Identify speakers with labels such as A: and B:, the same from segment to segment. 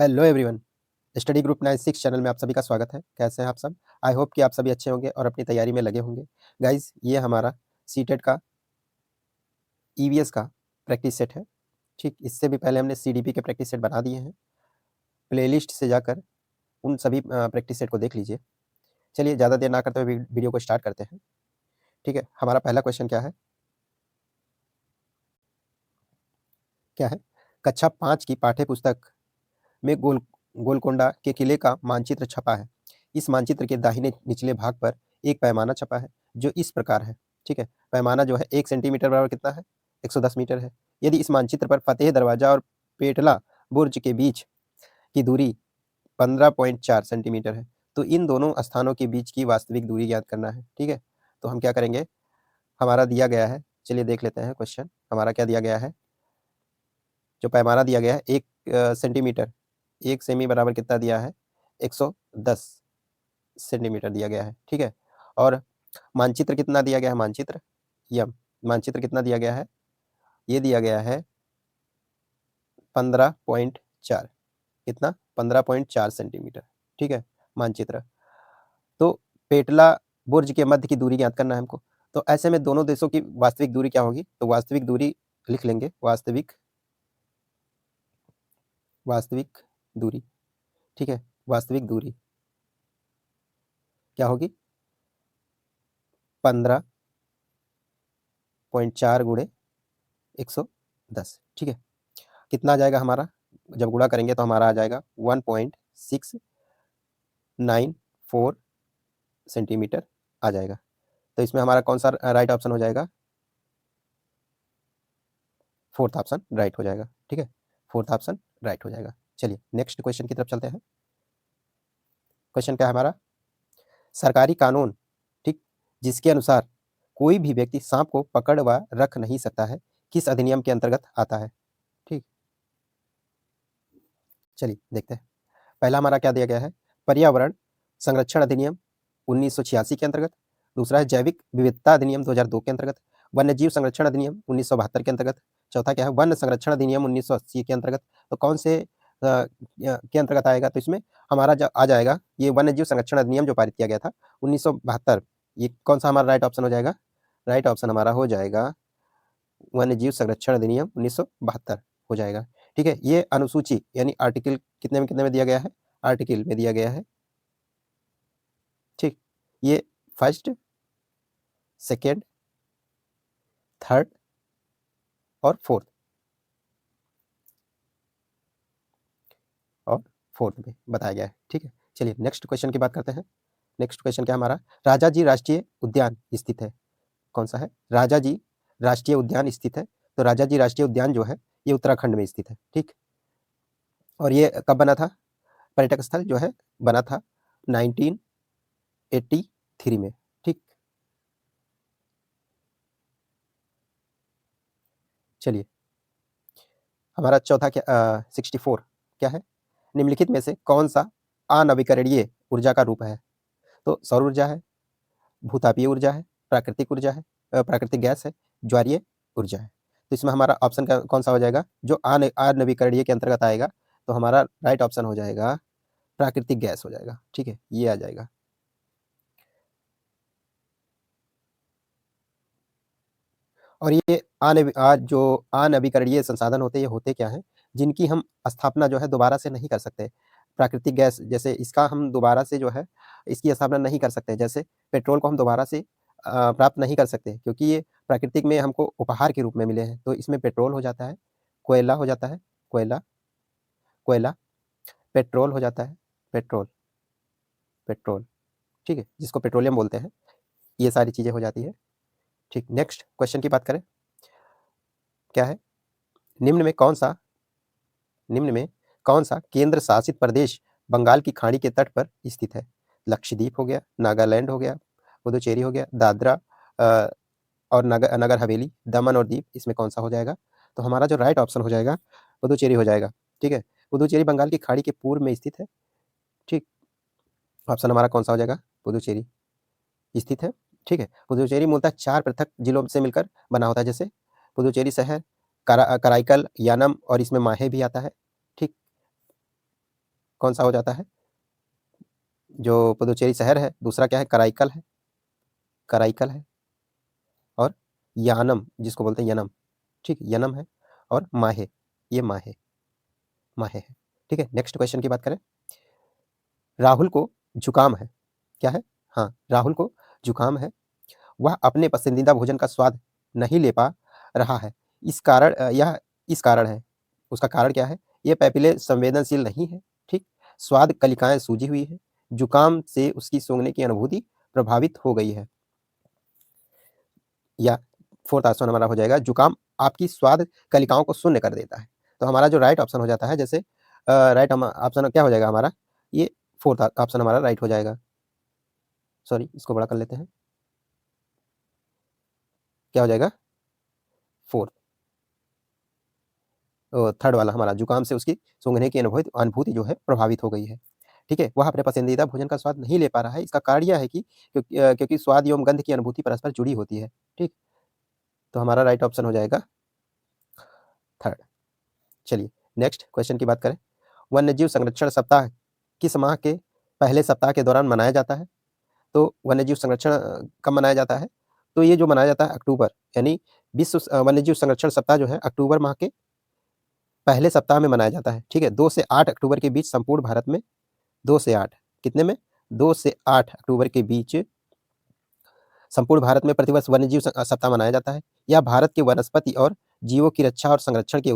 A: Hello everyone, study group 96 channel में आप सभी का स्वागत है। कैसे हैं आप सब? आई होप कि आप सभी अच्छे होंगे और अपनी तैयारी में लगे होंगे। गाइस, ये हमारा सीटेट का ईवीएस का प्रैक्टिस सेट है। ठीक, इससे भी पहले हमने सीडीपी के प्रैक्टिस सेट बना दिए हैं। प्लेलिस्ट से जाकर उन सभी प्रैक्टिस सेट को देख लीजिए। चलिए ज़्यादा देर ना करते हुए वीडियो को स्टार्ट करते हैं। ठीक है, हमारा पहला क्वेश्चन क्या है? कक्षा 5 की पाठ्य पुस्तक में गोलकोंडा के किले का मानचित्र छपा है। इस मानचित्र के दाहिने निचले भाग पर एक पैमाना छपा है जो इस प्रकार है। ठीक है, पैमाना जो है 1 सेंटीमीटर बराबर कितना है? 110 मीटर है। यदि इस मानचित्र पर फतेह दरवाजा और पेटला बुर्ज के बीच की दूरी 15.4 सेंटीमीटर है, तो इन दोनों स्थानों के बीच की वास्तविक दूरी ज्ञात करना है। ठीक है, तो हम क्या करेंगे? हमारा दिया गया है, चलिए देख लेते हैं क्वेश्चन। हमारा क्या दिया गया है? जो पैमाना दिया गया है 1 सेंटीमीटर, 1 सेमी बराबर कितना दिया है? 110 सेंटीमीटर दिया गया है। ठीक है, और मानचित्र कितना दिया गया है? मानचित्र कितना दिया गया है? ये दिया गया है 15.4। कितना? 15.4 सेंटीमीटर। ठीक है, मानचित्र। तो पेटला बुर्ज के मध्य की दूरी ज्ञात करना है हमको। तो ऐसे में दोनों देशों की वास्तविक दूरी क्या होगी? तो वास्तविक दूरी लिख लेंगे, वास्तविक दूरी। ठीक है, वास्तविक दूरी क्या होगी? 15.4 गुणे 110। ठीक है, कितना आ जाएगा हमारा? जब गुणा करेंगे तो हमारा आ जाएगा 1.694 सेंटीमीटर आ जाएगा। तो इसमें हमारा कौन सा राइट ऑप्शन हो जाएगा? फोर्थ ऑप्शन राइट हो जाएगा। ठीक है, फोर्थ ऑप्शन राइट हो जाएगा। चलिए नेक्स्ट क्वेश्चन की तरफ चलते हैं। क्वेश्चन क्या है हमारा? सरकारी कानून, ठीक, जिसके अनुसार कोई भी व्यक्ति सांप को पकड़ व रख नहीं सकता है, किस अधिनियम के अंतर्गत आता है? ठीक, चलिए देखते हैं। पहला हमारा क्या दिया गया है? पर्यावरण संरक्षण अधिनियम 1986 के अंतर्गत। दूसरा है जैविक विविधता अधिनियम 2002 के अंतर्गत। वन्य जीव संरक्षण अधिनियम 1972 के अंतर्गत। चौथा क्या है? वन संरक्षण अधिनियम 1980 के अंतर्गत। तो कौन से के अंतर्गत आएगा? तो इसमें हमारा आ जाएगा ये वन्य जीव संरक्षण अधिनियम जो पारित किया गया था 1972। ये कौन सा हमारा राइट ऑप्शन हो जाएगा? राइट ऑप्शन हमारा हो जाएगा वन्य जीव संरक्षण अधिनियम 1972 हो जाएगा। ठीक है, ये अनुसूची यानी आर्टिकल कितने में दिया गया है? आर्टिकल में दिया गया है। ठीक, ये फर्स्ट, सेकेंड, थर्ड और फोर्थ में बताया गया है। ठीक है, चलिए नेक्स्ट क्वेश्चन की बात करते हैं। नेक्स्ट क्वेश्चन क्या हमारा? राजाजी राष्ट्रीय उद्यान स्थित है। कौन सा है? राजाजी राष्ट्रीय उद्यान स्थित है। तो राजाजी राष्ट्रीय उद्यान जो है ये उत्तराखंड में स्थित है। ठीक, और ये कब बना था? पर्यटक स्थल जो है बना था 1983 में। ठीक, चलिए हमारा चौथा क्या 64 क्या है? निम्नलिखित में से कौन सा अनवीकरणीय ऊर्जा का रूप है? तो सौर ऊर्जा है, भूतापीय ऊर्जा है, प्राकृतिक ऊर्जा है, प्राकृतिक गैस है, ज्वारीय ऊर्जा है। तो इसमें हमारा ऑप्शन कौन सा हो जाएगा जो अनवीकरणीय के अंतर्गत आएगा? तो हमारा राइट ऑप्शन हो जाएगा प्राकृतिक गैस हो जाएगा। ठीक है, ये आ जाएगा। और ये जो अनवीकरणीय संसाधन होते हैं ये होते क्या हैं? जिनकी हम स्थापना जो है दोबारा से नहीं कर सकते। प्राकृतिक गैस जैसे इसका हम दोबारा से जो है इसकी स्थापना नहीं कर सकते। जैसे पेट्रोल को हम दोबारा से प्राप्त नहीं कर सकते क्योंकि ये प्राकृतिक में हमको उपहार के रूप में मिले हैं। तो इसमें पेट्रोल हो जाता है, कोयला हो जाता है, कोयला कोयला पेट्रोल हो जाता है, पेट्रोल पेट्रोल ठीक है, जिसको पेट्रोलियम बोलते हैं। ये सारी चीज़ें हो जाती है। ठीक, नेक्स्ट क्वेश्चन की बात करें। क्या है? निम्न में कौन सा निम्न में कौन सा केंद्र शासित प्रदेश बंगाल की खाड़ी के तट पर स्थित है? लक्षद्वीप हो गया, नागालैंड हो गया, पुदुचेरी हो गया, दादरा और नगर नगर हवेली, दमन और दीव, इसमें कौन सा हो जाएगा? तो हमारा जो राइट ऑप्शन हो जाएगा पुदुचेरी हो जाएगा। ठीक है, पुदुचेरी बंगाल की खाड़ी के पूर्व में स्थित है। ठीक, ऑप्शन हमारा कौन सा हो जाएगा? पुदुचेरी स्थित है। ठीक है, पुदुचेरी मूलतः 4 पृथक जिलों से मिलकर बना होता है। जैसे पुदुचेरी शहर, कराईकल, यानम और इसमें माहे भी आता है। ठीक, कौन सा हो जाता है? जो पुदुचेरी शहर है, दूसरा क्या है? कराईकल है, कराईकल है, और यानम जिसको बोलते हैं यनम, ठीक, यनम है, और माहे, ये माहे, माहे है, ठीक है। नेक्स्ट क्वेश्चन की बात करें, राहुल को जुकाम है, क्या है? हाँ, राहुल को जुकाम है, वह अपने पसंदीदा भोजन का स्वाद नहीं ले पा रहा है, इस कारण यह इस कारण है, उसका कारण क्या है? ये पैपिले संवेदनशील नहीं है, ठीक, स्वाद कलिकाएं सूजी हुई है, जुकाम से उसकी सूंघने की अनुभूति प्रभावित हो गई है, या फोर्थ ऑप्शन हमारा हो जाएगा, जुकाम आपकी स्वाद कलिकाओं को शून्य कर देता है। तो हमारा जो राइट ऑप्शन हो जाता है, जैसे राइट ऑप्शन क्या हो जाएगा हमारा? ये फोर्थ ऑप्शन हमारा राइट हो जाएगा। सॉरी, इसको बड़ा कर लेते हैं, क्या हो जाएगा? फोर्थ, थर्ड वाला हमारा, जुकाम से उसकी सूंघने की अनुभूति जो है प्रभावित हो गई है, ठीक है। वह अपने पसंदीदा भोजन का स्वाद नहीं ले पा रहा है, इसका कारण यह है कि क्योंकि स्वाद एवं गंध की अनुभूति परस्पर जुड़ी होती है, ठीक। तो हमारा राइट ऑप्शन हो जाएगा थर्ड। चलिए नेक्स्ट क्वेश्चन की बात करें, वन्यजीव संरक्षण सप्ताह किस माह के पहले सप्ताह के दौरान मनाया जाता है? तो वन्यजीव संरक्षण कब मनाया जाता है? तो ये जो मनाया जाता है अक्टूबर, यानी विश्व वन्यजीव संरक्षण सप्ताह जो है अक्टूबर माह के पहले सप्ताह में मनाया जाता है, ठीक है। 2 से 8 अक्टूबर के बीच संपूर्ण भारत में, 2 से 8 कितने में? 2 से 8 अक्टूबर के बीच संपूर्ण भारत में प्रतिवर्ष वन्यजीव सप्ताह मनाया जाता है। यह भारत के वनस्पति और जीवों की रक्षा और संरक्षण के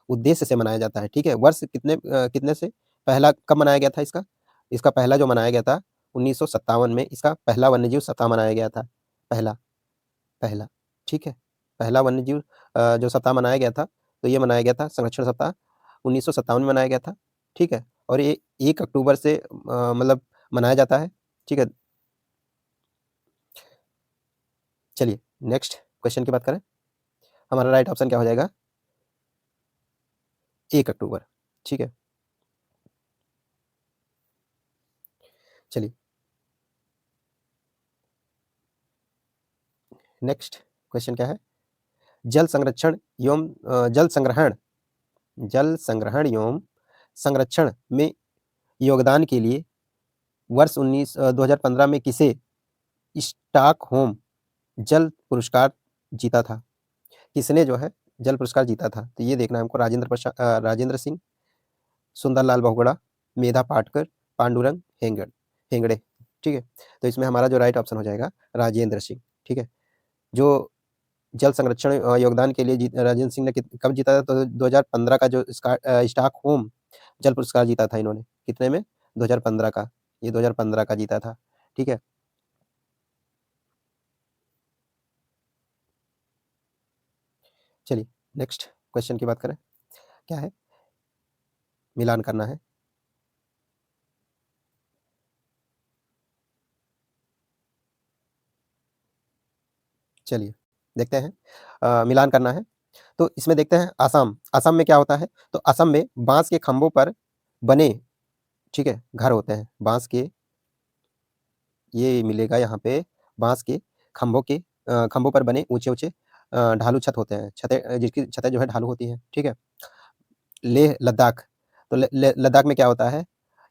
A: उद्देश्य से मनाया जाता है, ठीक है। वर्ष कितने से पहला कब मनाया गया था इसका? इसका पहला जो मनाया गया था 1957 में इसका पहला वन्यजीव सप्ताह मनाया गया था। पहला, पहला, ठीक है। पहला वन्यजीव जो सप्ताह मनाया गया था, तो ये मनाया गया था संरक्षण सप्ताह 1957 में मनाया गया था, ठीक है। और ये 1 अक्टूबर से मतलब मनाया जाता है, ठीक है। चलिए नेक्स्ट क्वेश्चन की बात करें, हमारा राइट ऑप्शन क्या हो जाएगा? 1 अक्टूबर, ठीक है। चलिए नेक्स्ट क्वेश्चन क्या है, जल संरक्षण एवं जल संग्रहण एवं संरक्षण में योगदान के लिए वर्ष 2015 में किसे स्टॉकहोम जल पुरस्कार जीता था? किसने जो है जल पुरस्कार जीता था? तो ये देखना है हमको, राजेंद्र सिंह, सुंदरलाल बहुगुणा, मेधा पाटकर, पांडुरंग हेगड़े, ठीक है। तो इसमें हमारा जो राइट ऑप्शन हो जाएगा राजेंद्र सिंह, ठीक है। जो जल संरक्षण योगदान के लिए राजेंद्र सिंह ने कब जीता था? तो 2015 का जो स्टॉकहोम जल पुरस्कार जीता था इन्होंने, कितने में? 2015 का, ये 2015 का जीता था, ठीक है। चलिए नेक्स्ट क्वेश्चन की बात करें, क्या है? मिलान करना है। चलिए देखते हैं, मिलान करना है। तो इसमें देखते हैं असम, असम में क्या होता है? तो असम में बांस के खंभों पर बने, ठीक है, घर होते हैं बांस के, ये मिलेगा यहाँ पे, बांस के खंभों पर बने ऊंचे ऊंचे ढालू छत होते हैं, छतें जिसकी छतें जो है ढालू होती हैं, ठीक है। लेह लद्दाख, तो लद्दाख में क्या होता है?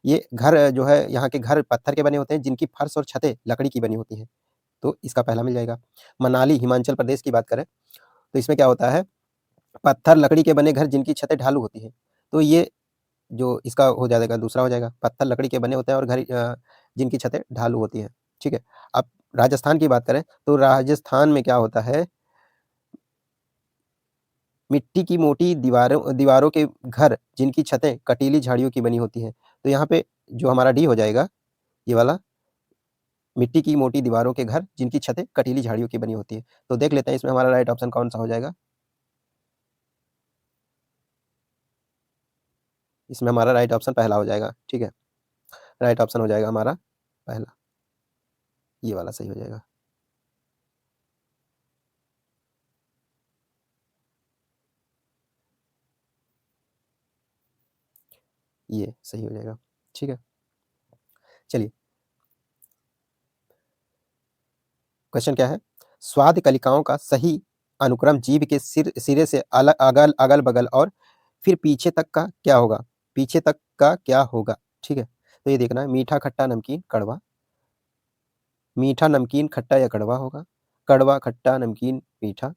A: ये घर जो है यहाँ के घर पत्थर के बने होते हैं, जिनकी फर्श और छतें लकड़ी की बनी होती हैं, तो इसका पहला मिल जाएगा। मनाली हिमाचल प्रदेश की बात करें, तो इसमें क्या होता है? पत्थर लकड़ी के बने घर जिनकी छतें ढालू होती हैं, तो ये जो इसका हो जाएगा, दूसरा हो जाएगा, पत्थर लकड़ी के बने होते हैं और घर जिनकी छतें ढालू होती हैं, ठीक है। अब राजस्थान की बात करें, तो राजस्थान में क्या होता है? मिट्टी की मोटी दीवारों दीवारों के घर जिनकी छतें कटीली झाड़ियों की बनी होती हैं, तो यहाँ पे जो हमारा डी हो जाएगा, ये वाला, मिट्टी की मोटी दीवारों के घर जिनकी छतें कटीली झाड़ियों की बनी होती है। तो देख लेते हैं इसमें हमारा राइट ऑप्शन कौन सा हो जाएगा? इसमें हमारा राइट ऑप्शन पहला हो जाएगा, ठीक है। राइट ऑप्शन हो जाएगा हमारा पहला, ये वाला सही हो जाएगा। ये सही हो जाएगा, ठीक है। चलिए क्वेश्चन क्या है, स्वाद कलिकाओं का सही अनुक्रम जीभ के सिरे से अगल अगल बगल और फिर पीछे तक का क्या होगा? पीछे तक का क्या होगा? ठीक है, तो ये देखना है मीठा, खट्टा, नमकीन, कड़वा। मीठा, नमकीन, खट्टा या कड़वा होगा? कड़वा, खट्टा, नमकीन, मीठा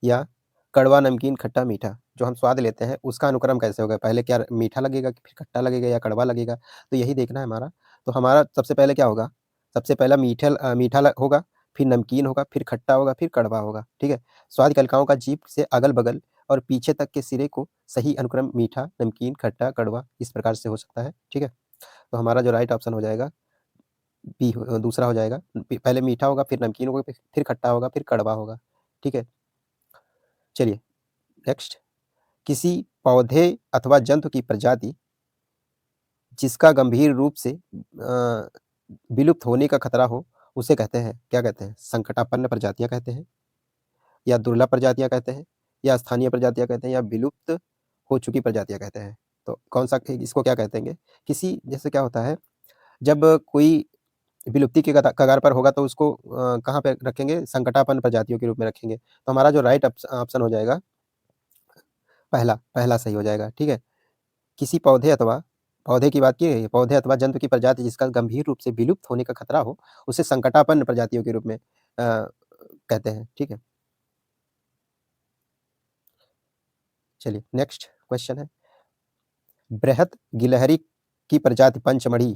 A: या कड़वा, नमकीन, खट्टा, मीठा। जो हम स्वाद लेते हैं उसका अनुक्रम कैसे होगा? पहले क्या मीठा लगेगा कि फिर खट्टा लगेगा या कड़वा लगेगा? तो यही देखना है हमारा। तो हमारा सबसे पहले क्या होगा? सबसे पहला मीठा ल होगा, फिर नमकीन होगा, फिर खट्टा होगा, फिर कड़वा होगा, ठीक है? स्वाद कलिकाओं का जीभ से अगल-बगल और पीछे तक के सिरे को सही अनुक्रम मीठा, नमकीन, खट्टा, कड़वा इस प्रकार से हो सकता है, ठीक है? तो हमारा जो राइट ऑप्शन हो जाएगा दूसरा हो जाएगा। पहले मीठा होगा, फिर नमकीन होगा, फिर खट्टा होगा, फिर कड़वा होगा, ठीक है? चलिए नेक्स्ट। किसी पौधे अथवा जंतु की प्रजाति जिसका गंभीर रूप से विलुप्त होने का खतरा हो, उसे कहते हैं क्या कहते हैं? संकटापन्न प्रजातियाँ कहते हैं या दुर्लभ प्रजातियाँ कहते हैं या स्थानीय प्रजातियाँ कहते हैं या विलुप्त हो चुकी प्रजातियाँ कहते हैं। तो कौन-सा इसको क्या कहते हैं? किसी जैसे क्या होता है, जब कोई विलुप्ति के कगार पर होगा तो उसको कहाँ पे रखेंगे? संकटापन्न प्रजातियों के रूप में रखेंगे। तो हमारा जो राइट ऑप्शन हो जाएगा पहला, पहला सही हो जाएगा, ठीक है? किसी पौधे की बात की गई है, पौधे अथवा जंतु की प्रजाति जिसका गंभीर रूप से विलुप्त होने का खतरा हो, उसे संकटापन्न प्रजातियों के रूप में कहते हैं, ठीक है? चलिए नेक्स्ट क्वेश्चन है, बृहत गिलहरी की प्रजाति पंचमढ़ी,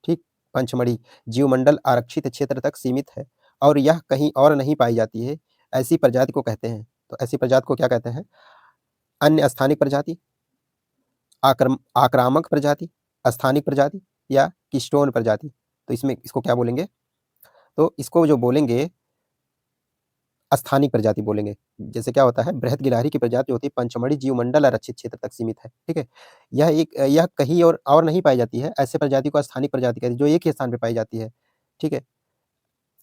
A: ठीक? पंचमढ़ी जीवमंडल आरक्षित क्षेत्र तक सीमित है और यह कहीं और नहीं पाई जाती है। ऐसी प्रजाति को कहते हैं, तो ऐसी प्रजाति को क्या कहते हैं? अन्य स्थानिक प्रजाति, आक्रामक प्रजाति, स्थानिक प्रजाति या कीस्टोन प्रजाति। तो इसमें इसको क्या बोलेंगे? तो इसको जो बोलेंगे स्थानिक प्रजाति बोलेंगे। जैसे क्या होता है, बृहत गिलहरी की प्रजाति होती है पंचमढ़ी जीवमंडल आरक्षित क्षेत्र तक सीमित है, ठीक है? यह कहीं और नहीं पाई जाती है, ऐसे प्रजाति को स्थानिक प्रजाति कहते हैं, जो एक ही स्थान पे पाई जाती है, ठीक है?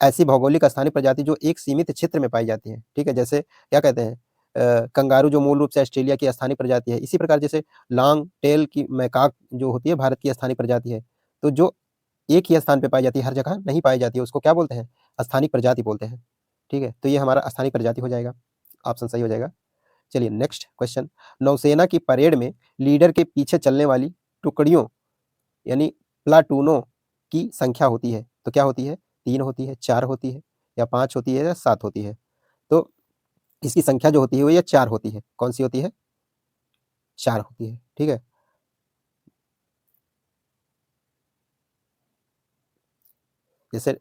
A: ऐसी भौगोलिक स्थानिक प्रजाति जो एक सीमित क्षेत्र में पाई जाती है, ठीक है? जैसे क्या कहते हैं कंगारू जो मूल रूप से ऑस्ट्रेलिया की स्थानिक प्रजाति है, इसी प्रकार जैसे लॉन्ग टेल की मैकाक जो होती है भारत की स्थानिक प्रजाति है। तो जो एक ही स्थान पे पाई जाती है, हर जगह नहीं पाई जाती है, उसको क्या बोलते हैं? स्थानिक प्रजाति बोलते हैं, ठीक है? तो ये हमारा स्थानिक प्रजाति हो जाएगा, ऑप्शन सही हो जाएगा। चलिए नेक्स्ट क्वेश्चन, नौसेना की परेड में लीडर के पीछे चलने वाली टुकड़ियों यानी प्लाटूनों की संख्या होती है, तो क्या होती है? 3 होती है, 4 होती है या 5 होती है या 7 होती है? तो इसकी संख्या जो होती है वो ये 4 होती है। कौन-सी होती है? 4 होती है, ठीक है? जैसे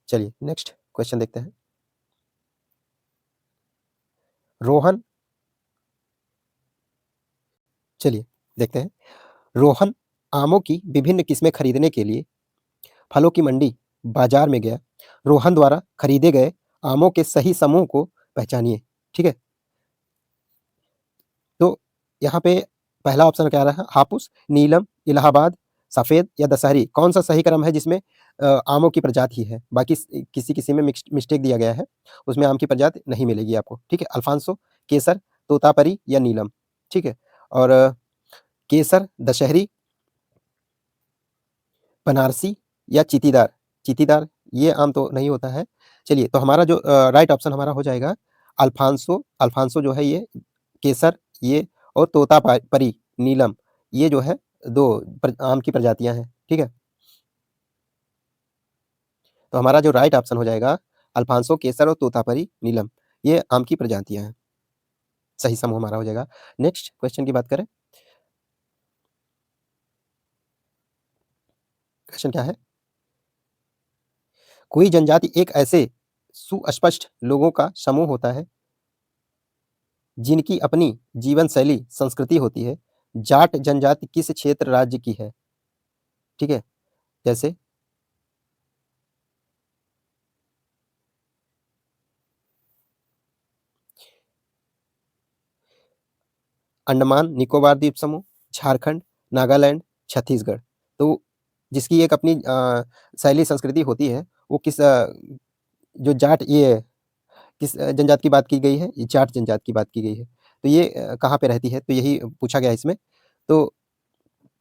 A: चलिए नेक्स्ट क्वेश्चन देखते हैं। रोहन चलिए देखते हैं। रोहन आमों की विभिन्न किस्में खरीदने के लिए फलों की मंडी बाजार में गया। रोहन द्वारा खरीदे गए आमों के सही समूह को पहचानिए, ठीक है? तो यहाँ पे पहला ऑप्शन क्या रहा? हापुस, नीलम, इलाहाबाद, सफ़ेद या दशहरी। कौन-सा सही क्रम है जिसमें आमों की प्रजाति है? बाकी किसी-किसी में मिस्टेक दिया गया है, उसमें आम की प्रजाति नहीं मिलेगी आपको, ठीक है? अल्फांसो, केसर, तोतापरी या नीलम, ठीक है? और केसर, दशहरी, बनारसी या चीतीदार। चीतीदार ये आम तो नहीं होता है। चलिए तो हमारा जो राइट ऑप्शन हमारा हो जाएगा अल्फांसो। अल्फांसो जो है ये केसर ये और तोतापरी, नीलम ये जो है 2 आम की प्रजातियाँ हैं, ठीक है? तो हमारा जो राइट ऑप्शन हो जाएगा अल्फांसो, केसर और तोतापरी, नीलम ये आम की प्रजातियाँ हैं। सही समूह हमारा हो जाएगा। नेक्स्ट क्वेश्चन की बात करें। क्वेश्चन क्या है? कोई जनजाति एक ऐसे सुस्पष्ट लोगों का समूह होता है जिनकी अपनी जीवन शैली, संस्कृति होती है। जाट जनजाति किस क्षेत्र राज्य की है? ठीक है? जैसे अंडमान निकोबार द्वीप समूह, झारखंड, नागालैंड, छत्तीसगढ़। तो जिसकी एक अपनी शैली संस्कृति होती है, वो जो जाट ये किस जनजाति की बात की गई है? ये जाट जनजाति की बात की गई है। तो ये कहाँ पे रहती है? तो यही पूछा गया है इसमें। तो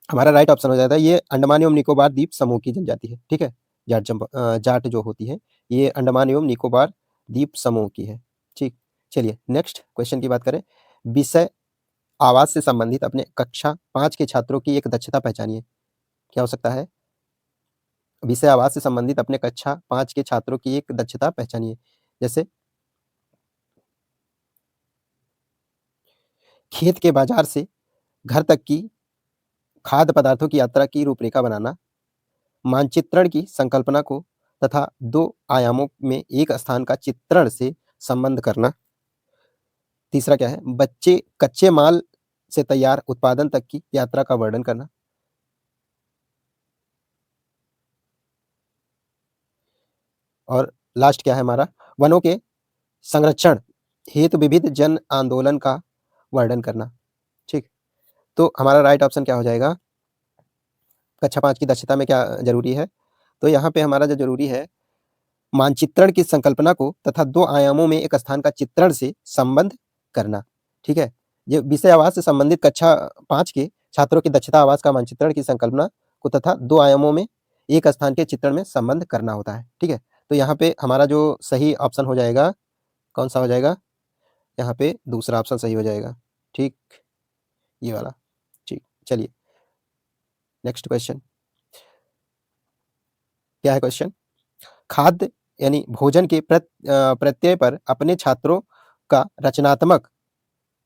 A: हमारा राइट ऑप्शन हो जाता है ये अंडमान एवं निकोबार द्वीप समूह की जनजाति है, ठीक है? जाट जो होती है, ये अंडमान एवं निकोबार द्वीप समूह की है, ठीक? चलिए नेक्स्ट क्वेश्चन की बात करें। विषय आवाज से संबंधित अपने कक्षा 5 के छात्रों की एक दक्षता पहचानिए। क्या हो सकता है? विषय आवाज से संबंधित अपने कक्षा 5 के छात्रों की एक दक्षता पहचानिए। जैसे खेत के बाजार से घर तक की खाद्य पदार्थों की यात्रा की रूपरेखा बनाना, मानचित्रण की संकल्पना को तथा 2 आयामों में एक स्थान का चित्रण से संबंध करना। तीसरा क्या है? बच्चे कच्चे माल से तैयार उत्पादन तक की यात्रा का वर्णन करना। और लास्ट क्या है हमारा? वनों के संरक्षण हेतु विविध जन आंदोलन का वर्णन करना। ठीक, तो हमारा राइट ऑप्शन क्या हो जाएगा? कक्षा 5 की दक्षता में क्या ज़रूरी है? तो यहाँ पे हमारा जो ज़रूरी है, मानचित्रण की संकल्पना को तथा 2 आयामों में एक स्थान का चित्रण से संबंध करना, ठीक है? ये विषय आवाज़ से संबंधित कक्षा 5 के छात्रों की दक्षता आवाज़ का मानचित्रण की संकल्पना को तथा 2 आयामों में एक स्थान के चित्रण में संबंध करना होता है, ठीक है? तो यहाँ पे हमारा जो सही ऑप्शन हो जाएगा, कौन-सा हो जाएगा? यहाँ पे दूसरा ऑप्शन सही हो जाएगा, ठीक? ये वाला, ठीक। चलिए, नेक्स्ट क्वेश्चन। क्या है क्वेश्चन? खाद्य यानी भोजन के प्रत्यय पर अपने छात्रों का रचनात्मक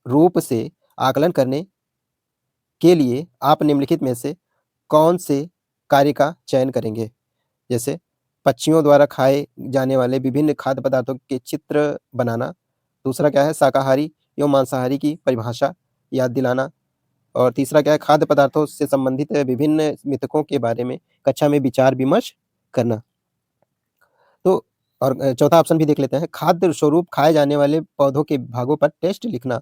A: रूप से आकलन करने के लिए आप निम्नलिखित में से कौन से कार्य का चयन करेंगे? जैसे पक्षियों द्वारा खाए जाने वाले विभिन्न खाद्य पदार्थों के चित्र बनाना। दूसरा क्या है? शाकाहारी एवं मांसाहारी की परिभाषा याद दिलाना। और तीसरा क्या है? खाद्य पदार्थों से संबंधित विभिन्न मिथकों के बारे में कक्षा में विचार-विमर्श करना। तो और चौथा ऑप्शन भी देख लेते हैं, खाद्य स्वरूप खाए जाने वाले पौधों के भागों पर टेस्ट लिखना।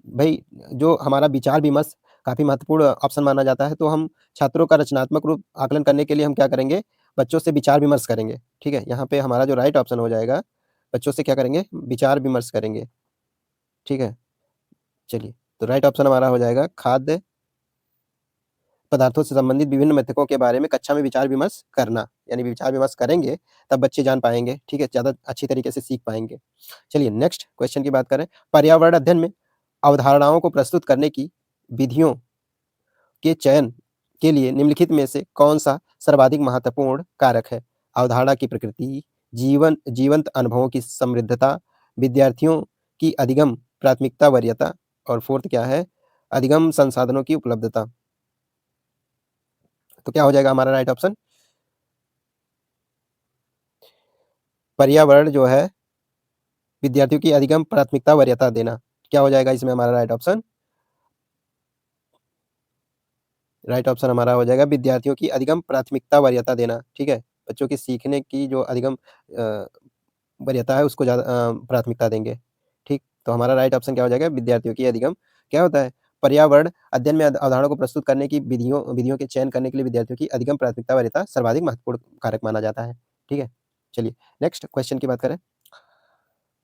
A: भई जो हमारा विचार-विमर्श काफ़ी महत्वपूर्ण ऑप्शन माना जाता है, तो हम छात्रों का रचनात्मक रूप आकलन करने के लिए हम क्या करेंगे? बच्चों से विचार-विमर्श करेंगे, ठीक है? यहाँ पे हमारा जो राइट ऑप्शन हो जाएगा, बच्चों से क्या करेंगे? विचार-विमर्श करेंगे, ठीक है? चलिए, तो राइट ऑप्शन हमारा हो जाएगा खाद्य पदार्थों से संबंधित विभिन्न मिथकों के बारे में कक्षा में विचार-विमर्श करना, यानी विचार-विमर्श करेंगे, तब बच्चे जान पाएँगे, ठीक है? ज़्यादा अच्छी तरीके से सीख पाएँगे। चलिए नेक्स्ट क्वेश्चन की बात करें, पर्यावरण अध्ययन में अवधारणाओं को प्रस्तुत करने की विधियों के चयन के लिए निम्नलिखित में से कौन-सा सर्वाधिक महत्वपूर्ण कारक है? अवधारणा की प्रकृति, जीवंत अनुभवों की समृद्धता, विद्यार्थियों की अधिगम प्राथमिकता वरीयता और फोर्थ क्या है? अधिगम संसाधनों की उपलब्धता। तो क्या हो जाएगा हमारा राइट ऑप्शन? पर्यावरण जो है, विद्यार्थियों की अधिगम प्राथमिकता वरीयता देना। क्या हो जाएगा इसमें हमारा राइट ऑप्शन? राइट ऑप्शन हमारा हो जाएगा विद्यार्थियों की अधिगम प्राथमिकता वरीयता देना, ठीक है? बच्चों की सीखने की जो अधिगम वरीयता है उसको ज़्यादा प्राथमिकता देंगे, ठीक? तो हमारा राइट ऑप्शन क्या हो जाएगा? विद्यार्थियों की अधिगम क्या होता है? पर्यावरण अध्ययन में अवधारणा को प्रस्तुत करने की विधियों विधियों के चयन करने के लिए विद्यार्थियों की अधिगम प्राथमिकता वरीयता सर्वाधिक महत्वपूर्ण कारक माना जाता है, ठीक है? चलिए नेक्स्ट क्वेश्चन की बात करें।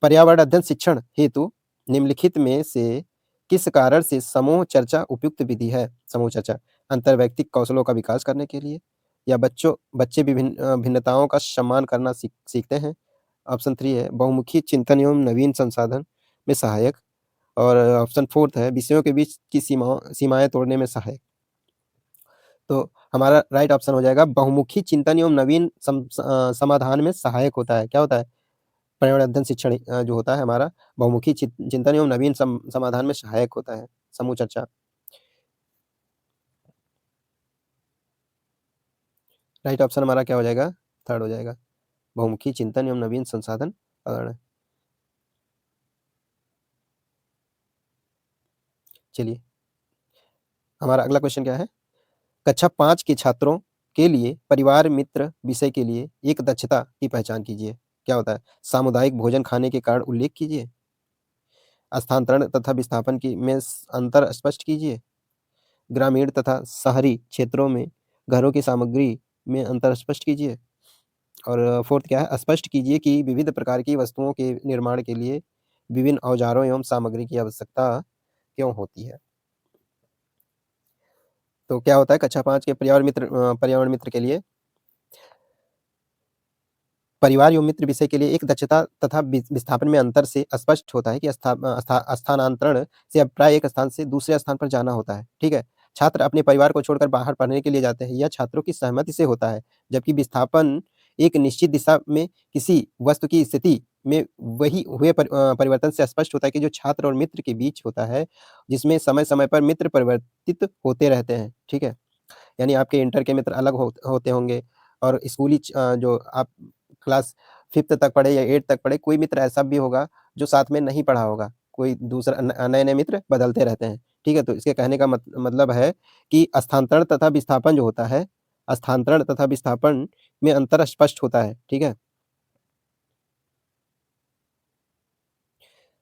A: पर्यावरण अध्ययन शिक्षण हेतु निम्नलिखित में से किस कारण से समूह चर्चा उपयुक्त विधि है? समूह चर्चा अंतर्वैयक्तिक कौशलों का विकास करने के लिए या बच्चे भिन्नताओं का सम्मान करना सीखते हैं। ऑप्शन 3 है बहुमुखी चिंतन एवं नवीन संसाधन में सहायक और ऑप्शन 4th है विषयों के बीच की सीमाएँ तोड़ने में सहायक। तो हमारा राइट ऑप्शन हो जाएगा बहुमुखी चिंतन एवं नवीन समाधान में सहायक होता है। क्या होता है? पर्यावरण अध्ययन शिक्षण जो होता है हमारा बहुमुखी चिंतन एवं नवीन समाधान में सहायक होता है, समूह चर्चा। राइट ऑप्शन हमारा क्या हो जाएगा? थर्ड हो जाएगा, बहुमुखी चिंतन एवं नवीन संसाधन चलिए, हमारा अगला क्वेश्चन क्या है? कक्षा 5 के छात्रों के लिए परिवार मित्र विषय के लिए एक दक्षता की पहचान कीजिए। क्या होता है? सामुदायिक भोजन खाने के कारण उल्लेख कीजिए, स्थानांतरण तथा विस्थापन की में अंतर स्पष्ट कीजिए, ग्रामीण तथा शहरी क्षेत्रों में घरों की सामग्री में अंतर स्पष्ट कीजिए और फोर्थ क्या है? स्पष्ट कीजिए कि विविध प्रकार की वस्तुओं के निर्माण के लिए विभिन्न औजारों एवं सामग्री की आवश्यकता क्यों होती है? तो क्या होता है कक्षा 5 के पर्यावरण मित्र के लिए परिवार एवं मित्र विषय के लिए एक दक्षता तथा विस्थापन में अंतर से स्पष्ट होता है कि स्थानांतरण से प्राय एक स्थान से दूसरे स्थान पर जाना होता है, ठीक है? छात्र अपने परिवार को छोड़कर बाहर पढ़ने के लिए जाते हैं, यह छात्रों की सहमति से होता है, जबकि विस्थापन एक निश्चित दिशा में किसी वस्तु की स्थिति में वही हुए परिवर्तन से स्पष्ट होता है कि जो छात्र और मित्र के बीच होता है, जिसमें समय-समय पर मित्र परिवर्तित होते रहते हैं, ठीक है? यानी आपके इंटर के मित्र अलग होते होंगे और स्कूली जो आप क्लास 5th तक पढ़े या 8th तक पढ़े, कोई मित्र ऐसा भी होगा जो साथ में नहीं पढ़ा होगा। कोई दूसरा नए-नए मित्र बदलते रहते हैं, ठीक है? तो इसके कहने का मतलब है कि स्थानांतरण तथा विस्थापन जो होता है, स्थानांतरण तथा विस्थापन में अंतर स्पष्ट होता है, ठीक है?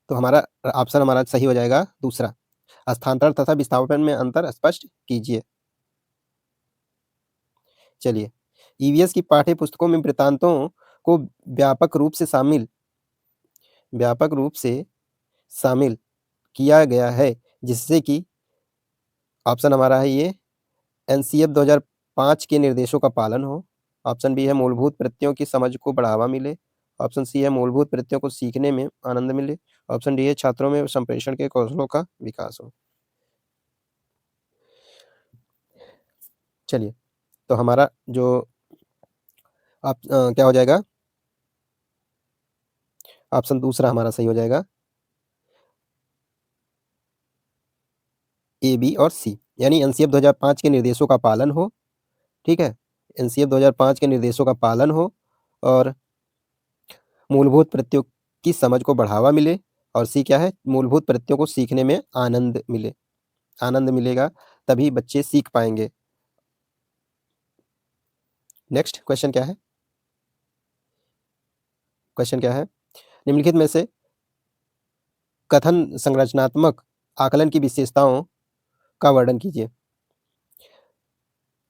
A: तो हमारा ऑप्शन हमारा सही हो जाएगा दूसरा, स्थानांतरण तथा विस्थापन में अंतर स्पष्ट कीजिए। चलिए, ईवीएस की पाठ्य पुस्तकों में वृत्तांतों को व्यापक रूप से शामिल किया गया है, जिससे कि ऑप्शन हमारा है ये एनसीएफ 2005 के निर्देशों का पालन हो। ऑप्शन बी है मूलभूत प्रत्ययों की समझ को बढ़ावा मिले। ऑप्शन सी है मूलभूत प्रत्ययों को सीखने में आनंद मिले। ऑप्शन डी है छात्रों में संप्रेषण के कौशलों का विकास हो। चलिए, तो हमारा जो क्या हो जाएगा? ऑप्शन दूसरा हमारा सही हो जाएगा। ए, बी और सी, यानी एनसीएफ 2005 के निर्देशों का पालन हो, ठीक है? एनसीएफ 2005 के निर्देशों का पालन हो और मूलभूत प्रत्ययों की समझ को बढ़ावा मिले और सी क्या है? मूलभूत प्रत्ययों को सीखने में आनंद मिले। आनंद मिलेगा तभी बच्चे सीख पाएँगे। नेक्स्ट क्वेश्चन क्या है? क्वेश्चन क्या है? निम्नलिखित में से कथन संरचनात्मक आकलन की विशेषताओं का वर्णन कीजिए।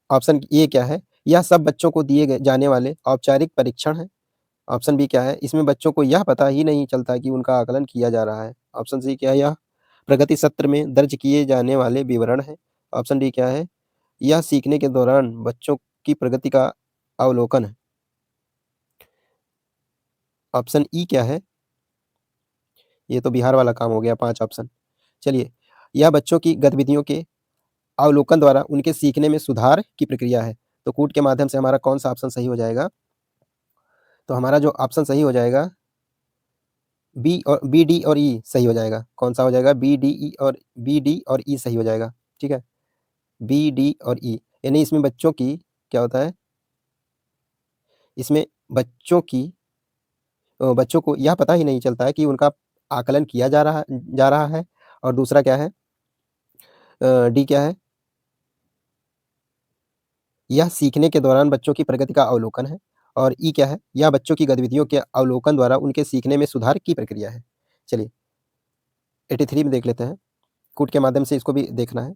A: ऑप्शन ए क्या है? यह सब बच्चों को दिए गए जाने वाले औपचारिक परीक्षण हैं। ऑप्शन बी क्या है? इसमें बच्चों को यह पता ही नहीं चलता कि उनका आकलन किया जा रहा है। ऑप्शन सी क्या है? यह प्रगति सत्र में दर्ज किए जाने वाले विवरण हैं। ऑप्शन डी क्या है? यह सीखने के दौरान बच्चों की प्रगति का अवलोकन है। ऑप्शन ई क्या है? ये तो बिहार वाला काम हो गया 5 ऑप्शन। चलिए, यह बच्चों की गतिविधियों के अवलोकन द्वारा उनके सीखने में सुधार की प्रक्रिया है। तो कूट के माध्यम से हमारा कौन-सा ऑप्शन सही हो जाएगा? तो हमारा जो ऑप्शन सही हो जाएगा बी, डी और ई सही हो जाएगा। कौन-सा हो जाएगा? बी, डी और ई सही हो जाएगा, ठीक है? बी, डी और ई यानी इसमें बच्चों की क्या होता है? इसमें बच्चों को यह पता ही नहीं चलता है कि उनका आकलन किया जा रहा है और दूसरा क्या है? डी क्या है? यह सीखने के दौरान बच्चों की प्रगति का अवलोकन है और ई क्या है? यह बच्चों की गतिविधियों के अवलोकन द्वारा उनके सीखने में सुधार की प्रक्रिया है। चलिए 83 में देख लेते हैं। कूट के माध्यम से इसको भी देखना है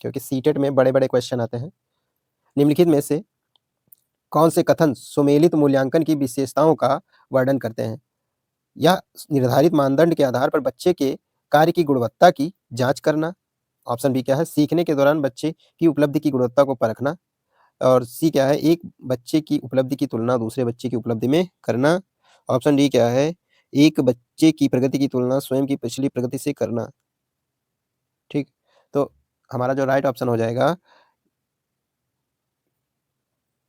A: क्योंकि सीटेट में बड़े-बड़े क्वेश्चन आते हैं। निम्नलिखित में से कौन से कथन सुमेलित मूल्यांकन की विशेषताओं का वर्णन करते हैं? यह निर्धारित मानदंड के आधार पर बच्चे के कार्य की गुणवत्ता की जाँच करना। ऑप्शन बी क्या है? सीखने के दौरान बच्चे की उपलब्धि की गुणवत्ता को परखना। और सी क्या है? एक बच्चे की उपलब्धि की तुलना दूसरे बच्चे की उपलब्धि में करना। ऑप्शन डी क्या है? एक बच्चे की प्रगति की तुलना स्वयं की पिछली प्रगति से करना। ठीक? तो हमारा जो राइट ऑप्शन हो जाएगा,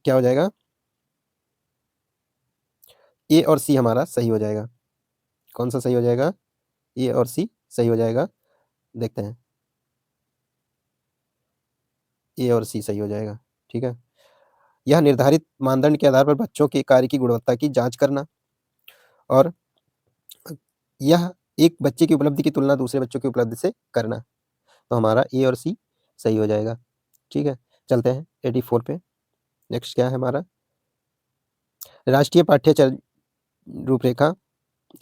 A: क्या हो जाएगा? ए और सी हमारा सही हो जाएगा। कौन-सा सही हो जाएगा? ए और सी सही हो जाएगा। देखते हैं। ए और सी सही हो जाएगा। ठीक है? यह निर्धारित मानदंड के आधार पर बच्चों के कार्य की गुणवत्ता की जाँच करना और यह एक बच्चे की उपलब्धि की तुलना दूसरे बच्चों की उपलब्धि से करना। तो हमारा ए और सी सही हो जाएगा। ठीक है? चलते हैं 84 पे। नेक्स्ट क्या है हमारा? राष्ट्रीय रूपरेखा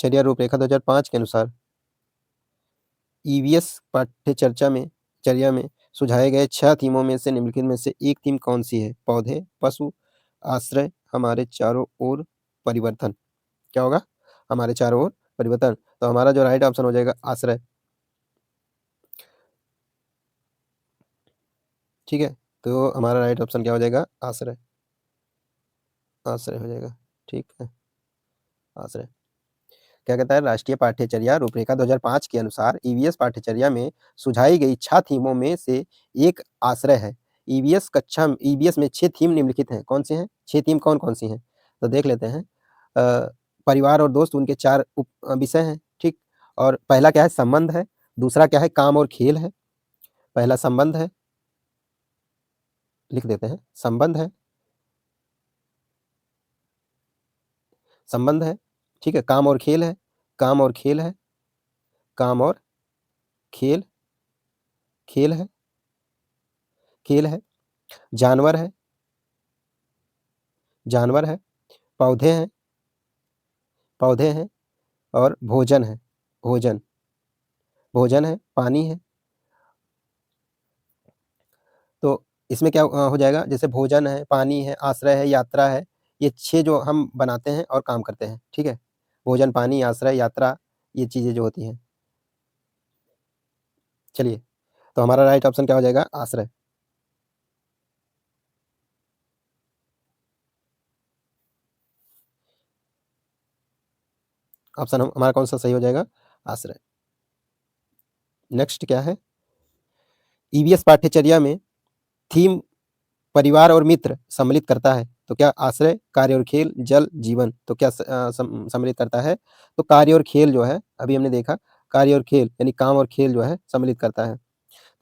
A: चर्या रूपरेखा 2005 के अनुसार ईवीएस चर्या में सुझाए गए 6 थीमों में से निम्नलिखित में से एक थीम कौन-सी है? पौधे, पशु, आश्रय, हमारे चारों ओर, परिवर्तन। क्या होगा? हमारे चारों ओर परिवर्तन। तो हमारा जो राइट ऑप्शन हो जाएगा आश्रय। ठीक है? तो हमारा राइट ऑप्शन क्या हो जाएगा? आश्रय। आश्रय हो जाएगा। ठीक है? आश्रय। क्या कहता है, राष्ट्रीय पाठ्यचर्या रूपरेखा 2005 के अनुसार ईवीएस पाठ्यचर्या में सुझाई गई 6 थीमों में से एक आश्रय है। ईवीएस में 6 थीम निम्नलिखित हैं। कौन से हैं? 6 थीम कौन-कौन सी हैं? तो देख लेते हैं। परिवार और दोस्त उनके 4 विषय हैं, ठीक? और पहला क्या है? संबंध है। दूसरा क्या है? काम और खेल है। पहला संबंध है, लिख देते हैं, संबंध है, संबंध है, ठीक है? काम और खेल है, काम और खेल है, काम और खेल, खेल है, खेल है, जानवर है, जानवर है, पौधे हैं, पौधे हैं और भोजन है, भोजन, भोजन है, पानी है। तो इसमें क्या हो जाएगा? जैसे भोजन है, पानी है, आश्रय है, यात्रा है, ये 6 जो हम बनाते हैं और काम करते हैं, ठीक है? भोजन, पानी, आश्रय, यात्रा, ये चीज़ें जो होती हैं। चलिए, तो हमारा राइट ऑप्शन क्या हो जाएगा? आश्रय। ऑप्शन हमारा कौन-सा सही हो जाएगा? आश्रय। नेक्स्ट क्या है? ईवीएस पाठ्यचर्या में थीम परिवार और मित्र सम्मिलित करता है। तो क्या आश्रय, कार्य और खेल, जल, जीवन, तो क्या सम्मिलित करता है? तो कार्य और खेल जो है, अभी हमने देखा, कार्य और खेल यानी काम और खेल जो है सम्मिलित करता है।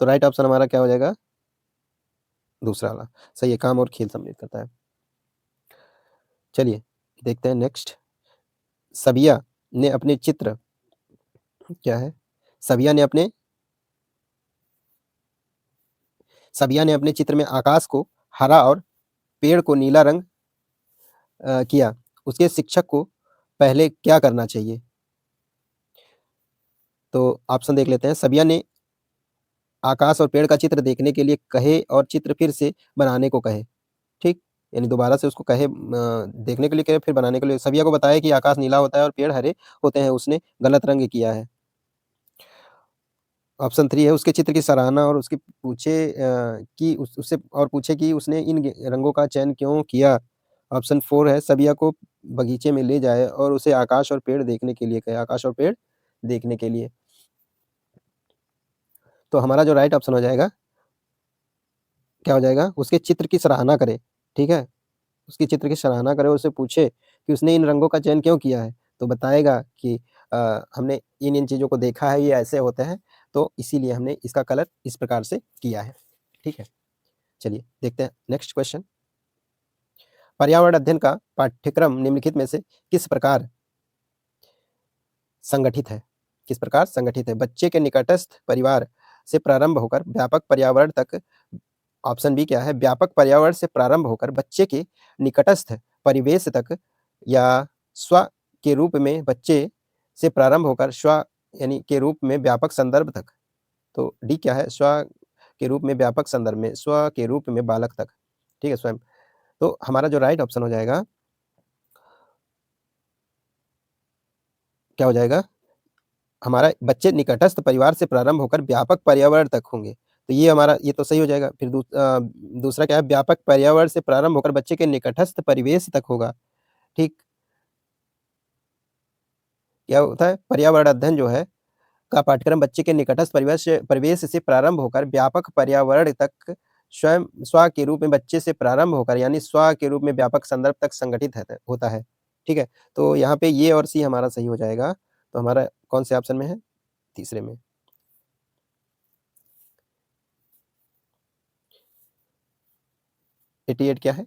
A: तो राइट ऑप्शन हमारा क्या हो जाएगा? दूसरा वाला सही है, काम और खेल सम्मिलित करता है। चलिए, देखते हैं नेक्स्ट। सबिया ने अपने चित्र क्या है? सबिया ने अपने सबिया ने अपने चित्र में आकाश को हरा और पेड़ को नीला रंग किया। उसके शिक्षक को पहले क्या करना चाहिए? तो ऑप्शन देख लेते हैं। सबिया ने आकाश और पेड़ का चित्र देखने के लिए कहे और चित्र फिर से बनाने को कहे, ठीक? यानी दोबारा से उसको कहे, देखने के लिए कहे, फिर बनाने के लिए। सबिया को बताया कि आकाश नीला होता है और पेड़ हरे होते हैं, उसने गलत रंग किया है। ऑप्शन 3 है, उसके चित्र की सराहना और उसकी पूछे कि उससे और पूछे कि उसने इन रंगों का चयन क्यों किया। ऑप्शन 4 है, सबिया को बगीचे में ले जाए और उसे आकाश और पेड़ देखने के लिए कहे, आकाश और पेड़ देखने के लिए। तो हमारा जो राइट ऑप्शन हो जाएगा, क्या हो जाएगा? उसके चित्र की सराहना करे, ठीक है? उसके चित्र की सराहना करे, उससे पूछे कि उसने इन रंगों का चयन क्यों किया है? तो बताएगा कि हमने इन-इन चीज़ों को देखा है, ये ऐसे होते हैं, तो इसीलिए हमने इसका कलर इस प्रकार से किया है, ठीक है? चलिए, देखते हैं नेक्स्ट क्वेश्चन। पर्यावरण अध्ययन का पाठ्यक्रम निम्नलिखित में से किस प्रकार संगठित है? किस प्रकार संगठित है? बच्चे के निकटस्थ परिवार से प्रारंभ होकर व्यापक पर्यावरण तक। ऑप्शन बी क्या है? व्यापक पर्यावरण से प्रारंभ होकर बच्चे के निकटस्थ परिवेश तक, या स्व के रूप में बच्चे से प्रारंभ होकर स्व यानी के रूप में व्यापक संदर्भ तक। तो डी क्या है? स्व के रूप में व्यापक संदर्भ में, स्व के रूप में बालक तक, ठीक है? स्वयं। तो हमारा जो राइट ऑप्शन हो जाएगा, क्या हो जाएगा? हमारा बच्चे निकटस्थ परिवार से प्रारंभ होकर व्यापक पर्यावरण तक होंगे। तो ये हमारा, ये तो सही हो जाएगा। फिर दूसरा क्या है? व्यापक पर्यावरण से प्रारंभ होकर बच्चे के निकटस्थ परिवेश तक होगा, ठीक? क्या होता है? पर्यावरण अध्ययन जो है का पाठ्यक्रम बच्चे के निकटस्थ परिवेश से प्रारंभ होकर व्यापक पर्यावरण तक, स्वयं स्व के रूप में बच्चे से प्रारंभ होकर यानी स्व के रूप में व्यापक संदर्भ तक संगठित है होता है, ठीक है? तो यहाँ पे ये और सी हमारा सही हो जाएगा। तो हमारा कौन से ऑप्शन में है? तीसरे में। 88 क्या है?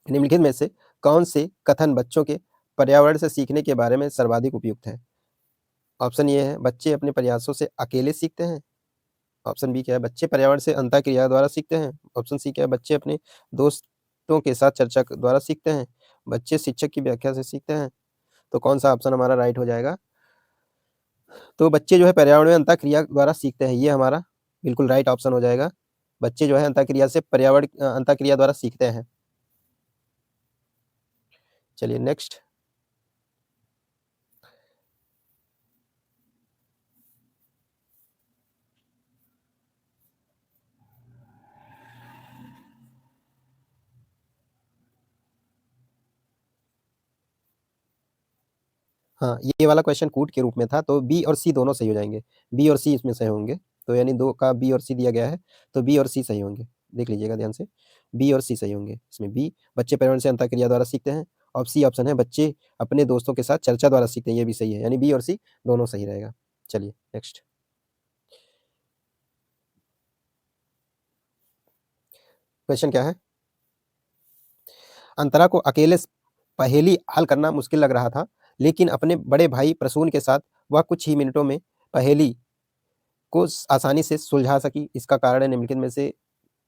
A: निम्नलिखित में से कौन से कथन बच्चों के पर्यावरण से सीखने के बारे में सर्वाधिक उपयुक्त है? ऑप्शन ये है, बच्चे अपने प्रयासों से अकेले सीखते हैं। ऑप्शन बी क्या है? बच्चे पर्यावरण से अंतःक्रिया द्वारा सीखते हैं। ऑप्शन सी क्या है? बच्चे अपने दोस्तों के साथ चर्चा द्वारा सीखते हैं। बच्चे शिक्षक की व्याख्या से सीखते हैं। तो कौन-सा ऑप्शन हमारा राइट हो जाएगा? तो बच्चे जो है पर्यावरण में अंतःक्रिया द्वारा सीखते हैं, ये हमारा बिल्कुल राइट ऑप्शन हो जाएगा। बच्चे जो है अंतःक्रिया से अंतःक्रिया द्वारा सीखते हैं। चलिए नेक्स्ट। हाँ, ये वाला क्वेश्चन कूट के रूप में था, तो बी और सी दोनों सही हो जाएँगे। बी और सी इसमें सही होंगे, तो यानी 2 का बी और सी दिया गया है, तो बी और सी सही होंगे। देख लीजिएगा ध्यान से, बी और सी सही होंगे। इसमें बी बच्चे पर्यावरण से अंतःक्रिया द्वारा सीखते हैं और सी ऑप्शन है बच्चे अपने दोस्तों के साथ चर्चा द्वारा सीखते हैं, ये भी सही है, यानी बी और सी दोनों सही रहेगा। चलिए नेक्स्ट। क्वेश्चन क्या है? अंतरा को अकेले पहेली हल करना मुश्किल लग रहा था, लेकिन अपने बड़े भाई प्रसून के साथ वह कुछ ही मिनटों में पहेली को आसानी से सुलझा सकी। इसका कारण निम्नलिखित में से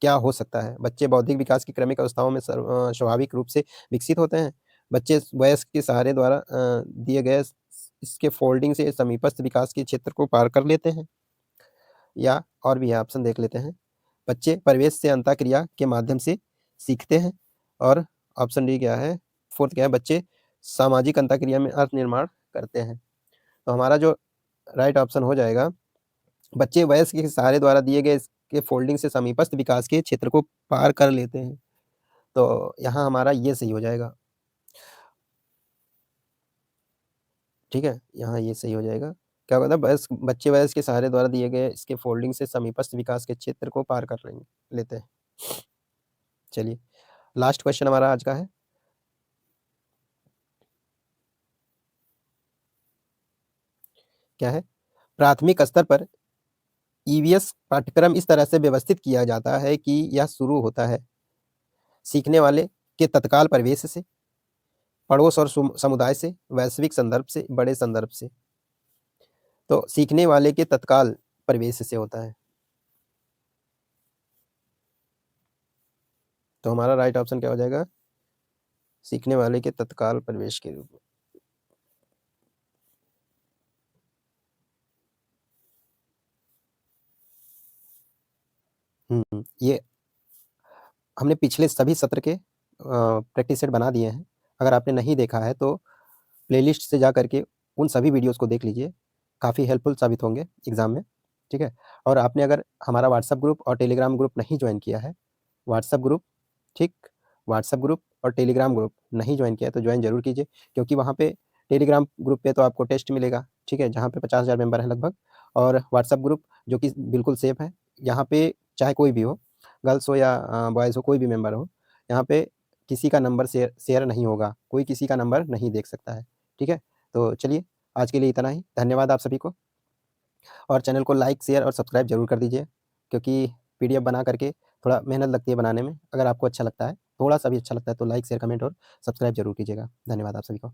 A: क्या हो सकता है? बच्चे बौद्धिक विकास की क्रमिक अवस्थाओं में स्वाभाविक रूप से विकसित होते हैं। बच्चे वयस्क के सहारे द्वारा दिए गए इसके फोल्डिंग से समीपस्थ विकास के क्षेत्र को पार कर लेते हैं, या और भी है ऑप्शन देख लेते हैं। बच्चे परिवेश से अंतःक्रिया के माध्यम से सीखते हैं, और ऑप्शन डी क्या है, फोर्थ क्या है, बच्चे सामाजिक अंतःक्रिया में अर्थ निर्माण करते हैं। तो हमारा जो राइट ऑप्शन हो जाएगा, बच्चे वयस्क के सहारे द्वारा दिए गए इसके फोल्डिंग से समीपस्थ विकास के क्षेत्र को पार कर लेते हैं। तो यहाँ हमारा ये सही हो जाएगा। ठीक है? यहाँ ये सही हो जाएगा। क्या होता है, बच्चे वयस्क के सहारे द्वारा दिए गए इसके फोल्डिंग से समीपस्थ विकास के क्षेत्र को पार कर लेते हैं। चलिए, लास्ट क्वेश्चन हमारा आज का है। क्या है? प्राथमिक स्तर पर ईवीएस पाठ्यक्रम इस तरह से व्यवस्थित किया जाता है कि यह शुरू होता है सीखने वाले के तत्काल परिवेश से, पड़ोस और समुदाय से, वैश्विक संदर्भ से, बड़े संदर्भ से। तो सीखने वाले के तत्काल परिवेश से होता है। तो हमारा राइट ऑप्शन क्या हो जाएगा? सीखने वाले के तत्काल परिवेश के रूप में। ये हमने पिछले सभी सत्र के प्रैक्टिस सेट बना दिए हैं। अगर आपने नहीं देखा है तो प्लेलिस्ट से जा करके उन सभी वीडियोस को देख लीजिए, काफ़ी हेल्पफुल साबित होंगे एग्ज़ाम में, ठीक है? और आपने अगर हमारा व्हाट्सएप ग्रुप और टेलीग्राम ग्रुप नहीं जॉइन किया है, व्हाट्सएप ग्रुप, ठीक? व्हाट्सएप ग्रुप और टेलीग्राम ग्रुप नहीं जॉइन किया है तो जॉइन ज़रूर कीजिए, क्योंकि वहाँ पे टेलीग्राम ग्रुप पे तो आपको टेस्ट मिलेगा, ठीक है? जहाँ पे 50,000 मेंबर हैं लगभग, और व्हाट्सएप ग्रुप जो कि बिल्कुल सेफ है। यहाँ पे चाहे कोई भी हो, गर्ल्स हो या बॉयज़ हो, कोई भी मेंबर हो, यहाँ पे किसी का नंबर शेयर शेयर नहीं होगा, कोई किसी का नंबर नहीं देख सकता है, ठीक है? तो चलिए, आज के लिए इतना ही। धन्यवाद आप सभी को, और चैनल को लाइक, शेयर और सब्सक्राइब ज़रूर कर दीजिए, क्योंकि पीडीएफ बना करके थोड़ा मेहनत लगती है बनाने में। अगर आपको अच्छा लगता है, थोड़ा-सा भी अच्छा लगता है तो लाइक, शेयर, कमेंट और सब्सक्राइब ज़रूर कीजिएगा। धन्यवाद आप सभी को।